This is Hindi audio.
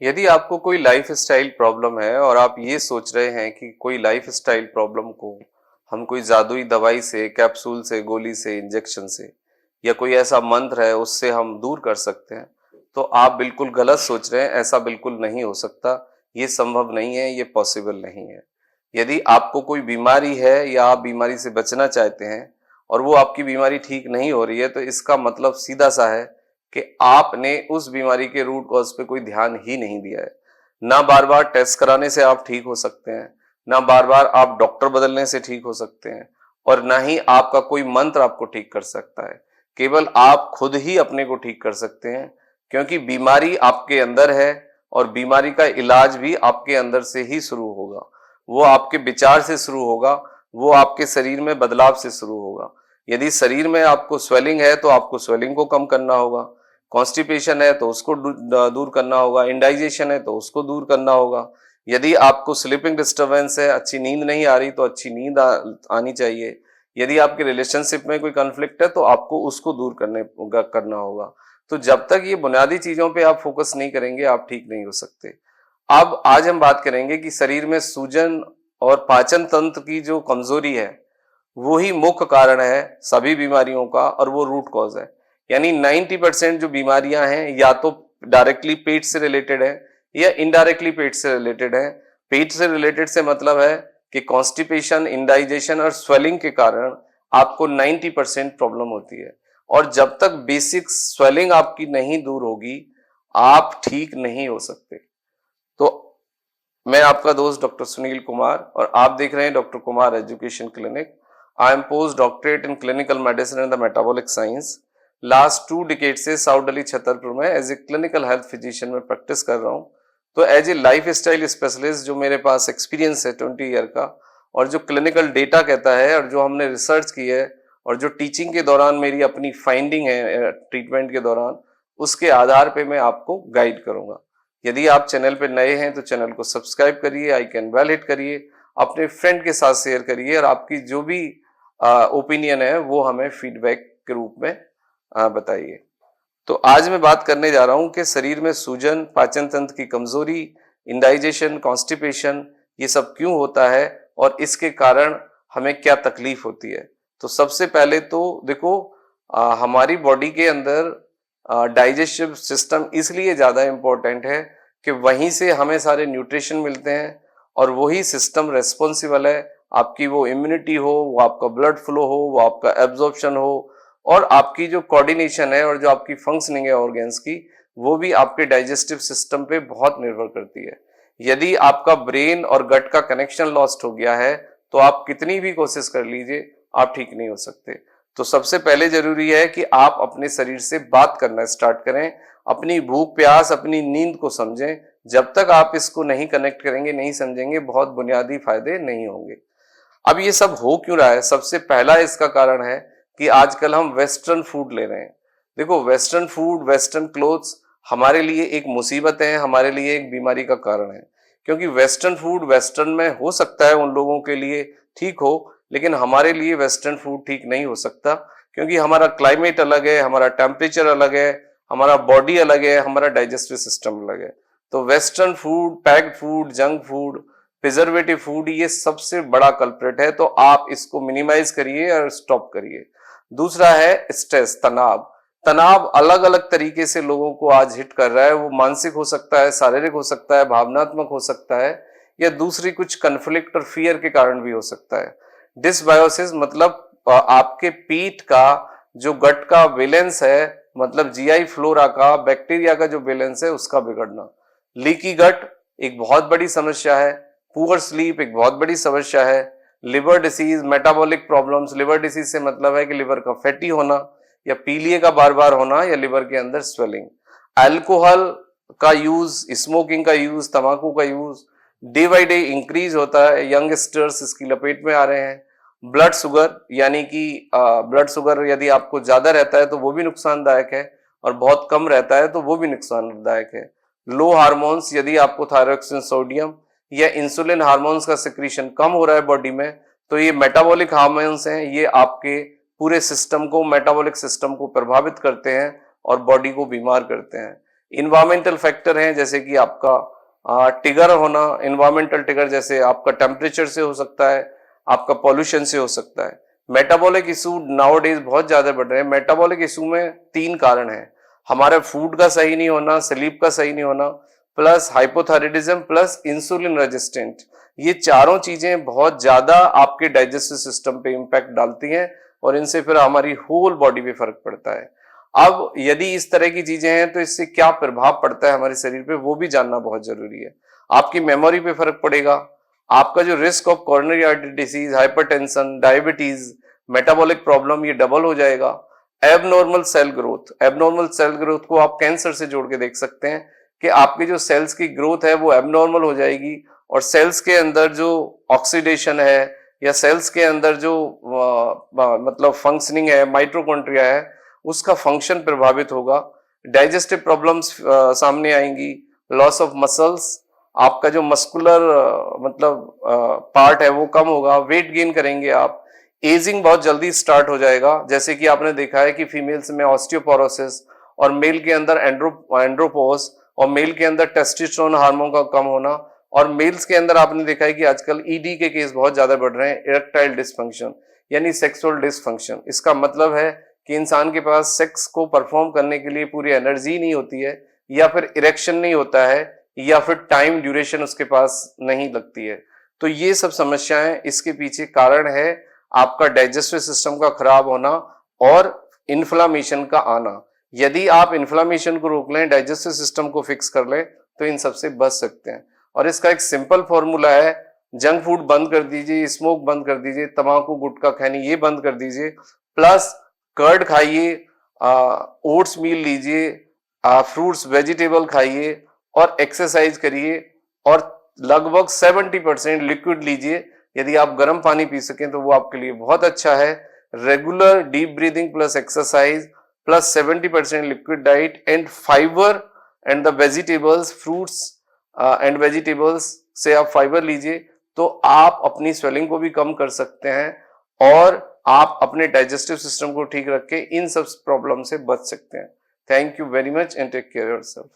यदि आपको कोई लाइफ स्टाइल प्रॉब्लम है और आप ये सोच रहे हैं कि कोई लाइफ स्टाइल प्रॉब्लम को हम कोई जादुई दवाई से, कैप्सूल से, गोली से, इंजेक्शन से या कोई ऐसा मंत्र है उससे हम दूर कर सकते हैं, तो आप बिल्कुल गलत सोच रहे हैं। ऐसा बिल्कुल नहीं हो सकता, ये संभव नहीं है, ये पॉसिबल नहीं है। यदि आपको कोई बीमारी है या आप बीमारी से बचना चाहते हैं और वो आपकी बीमारी ठीक नहीं हो रही है, तो इसका मतलब सीधा सा है कि आपने उस बीमारी के रूट कॉज पे कोई ध्यान ही नहीं दिया है। ना बार बार टेस्ट कराने से आप ठीक हो सकते हैं, ना बार बार आप डॉक्टर बदलने से ठीक हो सकते हैं, और ना ही आपका कोई मंत्र आपको ठीक कर सकता है। केवल आप खुद ही अपने को ठीक कर सकते हैं, क्योंकि बीमारी आपके अंदर है और बीमारी का इलाज भी आपके अंदर से ही शुरू होगा। वो आपके विचार से शुरू होगा, वो आपके शरीर में बदलाव से शुरू होगा। यदि शरीर में आपको स्वेलिंग है तो आपको स्वेलिंग को कम करना होगा, कॉन्स्टिपेशन है तो उसको दूर करना होगा, इंडाइजेशन है तो उसको दूर करना होगा। यदि आपको स्लीपिंग डिस्टर्बेंस है, अच्छी नींद नहीं आ रही, तो अच्छी नींद आनी चाहिए। यदि आपके रिलेशनशिप में कोई कॉन्फ्लिक्ट है तो आपको उसको दूर करना होगा। तो जब तक ये बुनियादी चीजों पे आप फोकस नहीं करेंगे, आप ठीक नहीं हो सकते। अब आज हम बात करेंगे कि शरीर में सूजन और पाचन तंत्र की जो कमजोरी है, वो ही मुख्य कारण है सभी बीमारियों का, और वो रूट कॉज है। यानी 90% जो बीमारियां हैं या तो डायरेक्टली पेट से रिलेटेड है या इनडायरेक्टली पेट से रिलेटेड है। पेट से रिलेटेड से मतलब है कि कॉन्स्टिपेशन, इंडाइजेशन और स्वेलिंग के कारण आपको 90% प्रॉब्लम होती है। और जब तक बेसिक स्वेलिंग आपकी नहीं दूर होगी, आप ठीक नहीं हो सकते। तो मैं आपका दोस्त डॉक्टर सुनील कुमार, और आप देख रहे हैं doctor Kumar education clinic. I am post doctorate in clinical medicine and the metabolic science. Last 2 decade से साउथ दिल्ली छतरपुर में as a clinical health physician में प्रैक्टिस कर रहा हूँ। तो as a lifestyle specialist जो मेरे पास एक्सपीरियंस है 20 ईयर का, और जो क्लिनिकल डेटा कहता है और जो हमने रिसर्च की है और जो टीचिंग के दौरान मेरी अपनी फाइंडिंग है ट्रीटमेंट के दौरान, उसके आधार पे मैं आपको गाइड करूंगा। यदि आप चैनल पे नए हैं तो चैनल को सब्सक्राइब करिए, आइकन बेल हिट करिए, अपने फ्रेंड के साथ शेयर करिए, और आपकी जो भी ओपिनियन है वो हमें फीडबैक के रूप में बताइए। तो आज मैं बात करने जा रहा हूं कि शरीर में सूजन, पाचन तंत्र की कमजोरी, इंडाइजेशन, कॉन्स्टिपेशन, ये सब क्यों होता है और इसके कारण हमें क्या तकलीफ होती है। तो सबसे पहले तो देखो, हमारी बॉडी के अंदर डाइजेस्टिव सिस्टम इसलिए ज्यादा इंपॉर्टेंट है कि वहीं से हमें सारे न्यूट्रिशन मिलते हैं, और वही सिस्टम रेस्पॉन्सिबल है आपकी वो इम्यूनिटी हो, वो आपका ब्लड फ्लो हो, वो आपका एब्जॉर्प्शन हो, और आपकी जो कोऑर्डिनेशन है और जो आपकी फंक्शनिंग है ऑर्गन्स की, वो भी आपके डाइजेस्टिव सिस्टम पे बहुत निर्भर करती है। यदि आपका ब्रेन और गट का कनेक्शन लॉस्ट हो गया है तो आप कितनी भी कोशिश कर लीजिए, आप ठीक नहीं हो सकते। तो सबसे पहले जरूरी है कि आप अपने शरीर से बात करना स्टार्ट करें, अपनी भूख प्यास, अपनी नींद को समझें। जब तक आप इसको नहीं कनेक्ट करेंगे, नहीं समझेंगे, बहुत बुनियादी फायदे नहीं होंगे। अब ये सब हो क्यों रहा है? सबसे पहला इसका कारण है कि आजकल हम वेस्टर्न फूड ले रहे हैं। देखो, वेस्टर्न फूड, वेस्टर्न क्लोथ्स हमारे लिए एक मुसीबत है, हमारे लिए एक बीमारी का कारण है। क्योंकि वेस्टर्न फूड वेस्टर्न में हो सकता है, उन लोगों के लिए ठीक हो, लेकिन हमारे लिए वेस्टर्न फूड ठीक नहीं हो सकता, क्योंकि हमारा क्लाइमेट अलग है, हमारा टेम्परेचर अलग है, हमारा बॉडी अलग है, हमारा डाइजेस्टिव सिस्टम अलग है। तो western food, packed food, junk food, preservative food, ये सबसे बड़ा कल्प्रेट है। तो आप इसको मिनिमाइज करिए और स्टॉप करिए। दूसरा है स्ट्रेस, तनाव। तनाव अलग अलग तरीके से लोगों को आज हिट कर रहा है। वो मानसिक हो सकता है, शारीरिक हो सकता है, भावनात्मक हो सकता है, या दूसरी कुछ कन्फ्लिक्ट और फियर के कारण भी हो सकता है। डिसबायोसिस मतलब आपके पीठ का जो गट का बैलेंस है, मतलब जीआई फ्लोरा का, बैक्टीरिया का जो बैलेंस है, उसका बिगड़ना। लीकी गट एक बहुत बड़ी समस्या है। पुअर स्लीप एक बहुत बड़ी समस्या है। Liver disease, metabolic problems. Liver disease से मतलब है कि लिवर का फैटी होना, या पीलिए का बार बार होना, या लिवर के अंदर स्वेलिंग। अल्कोहल का यूज, स्मोकिंग का यूज, तंबाकू का use day by day increase होता है। यंगस्टर्स इसकी लपेट में आ रहे हैं। ब्लड शुगर, यानी कि ब्लड शुगर यदि आपको ज्यादा रहता है तो वो भी नुकसानदायक है, और बहुत कम रहता है तो वो भी नुकसानदायक है। लो हार्मोन्स, यदि आपको थायरॉक्सिन, सोडियम या इंसुलिन हार्मोन्स का सिक्रीशन कम हो रहा है बॉडी में, तो ये मेटाबॉलिक हार्मोन्स हैं, ये आपके पूरे सिस्टम को, मेटाबॉलिक सिस्टम को प्रभावित करते हैं और बॉडी को बीमार करते हैं। इन्वायरमेंटल फैक्टर हैं जैसे कि आपका ट्रिगर होना, इन्वायरमेंटल ट्रिगर जैसे आपका टेम्परेचर से हो सकता है, आपका पॉल्यूशन से हो सकता है। मेटाबॉलिक इशू नाउअडेज बहुत ज्यादा बढ़ रहे हैं। मेटाबॉलिक इशू में 3 कारण हैं, हमारे फूड का सही नहीं होना, स्लीप का सही नहीं होना, plus hypothyroidism, plus insulin resistant. ये चारों चीजें बहुत ज्यादा आपके डाइजेस्टिव सिस्टम पे इंपैक्ट डालती हैं और इनसे फिर हमारी होल बॉडी पे फर्क पड़ता है। अब यदि इस तरह की चीजें हैं तो इससे क्या प्रभाव पड़ता है हमारे शरीर पे, वो भी जानना बहुत जरूरी है। आपकी मेमोरी पे फर्क पड़ेगा, आपका जो risk of coronary artery disease, hypertension, diabetes, metabolic problem, ये डबल हो जाएगा। Abnormal cell growth, abnormal cell growth को आप कैंसर से जोड़ के देख सकते हैं कि आपकी जो सेल्स की ग्रोथ है वो एबनॉर्मल हो जाएगी और सेल्स के अंदर जो ऑक्सीडेशन है या सेल्स के अंदर जो मतलब फंक्शनिंग है, माइटोकॉन्ड्रिया है, उसका फंक्शन प्रभावित होगा। डाइजेस्टिव प्रॉब्लम्स सामने आएंगी, लॉस ऑफ मसल्स, आपका जो मस्कुलर मतलब पार्ट है वो कम होगा, वेट गेन करेंगे आप, एजिंग बहुत जल्दी स्टार्ट हो जाएगा। जैसे कि आपने देखा है कि फीमेल्स में ऑस्टियोपोरोसिस और मेल के अंदर एंड्रोपोज और मेल के अंदर टेस्टोस्टेरोन हार्मोन का कम होना, और मेल्स के अंदर आपने देखा है कि आजकल ईडी के केस बहुत ज्यादा बढ़ रहे हैं, इरेक्टाइल डिसफंक्शन यानी सेक्सुअल डिसफंक्शन। इसका मतलब है कि इंसान के पास सेक्स को परफॉर्म करने के लिए पूरी एनर्जी नहीं होती है, या फिर इरेक्शन नहीं होता है, या फिर टाइम ड्यूरेशन उसके पास नहीं लगती है। तो ये सब समस्याएं, इसके पीछे कारण है आपका डाइजेस्टिव सिस्टम का खराब होना और इन्फ्लामेशन का आना। यदि आप इन्फ्लामेशन को रोक लें, डाइजेस्टिव सिस्टम को फिक्स कर लें, तो इन सबसे बच सकते हैं। और इसका एक सिंपल फॉर्मूला है, जंक फूड बंद कर दीजिए, स्मोक बंद कर दीजिए, तंबाकू गुटखा खैनी ये बंद कर दीजिए, प्लस कर्ड खाइए, ओट्स मील लीजिए, फ्रूट्स वेजिटेबल खाइए और एक्सरसाइज करिए, और लगभग 70% लिक्विड लीजिए। यदि आप गर्म पानी पी सकें तो वो आपके लिए बहुत अच्छा है। Regular deep breathing plus exercise plus 70% liquid diet and fibre and the vegetables, fruits and vegetables से आप फाइबर लीजिए, तो आप अपनी स्वेलिंग को भी कम कर सकते हैं और आप अपने डाइजेस्टिव सिस्टम को ठीक रख के इन सब प्रॉब्लम से बच सकते हैं। Thank you very much and take care yourself.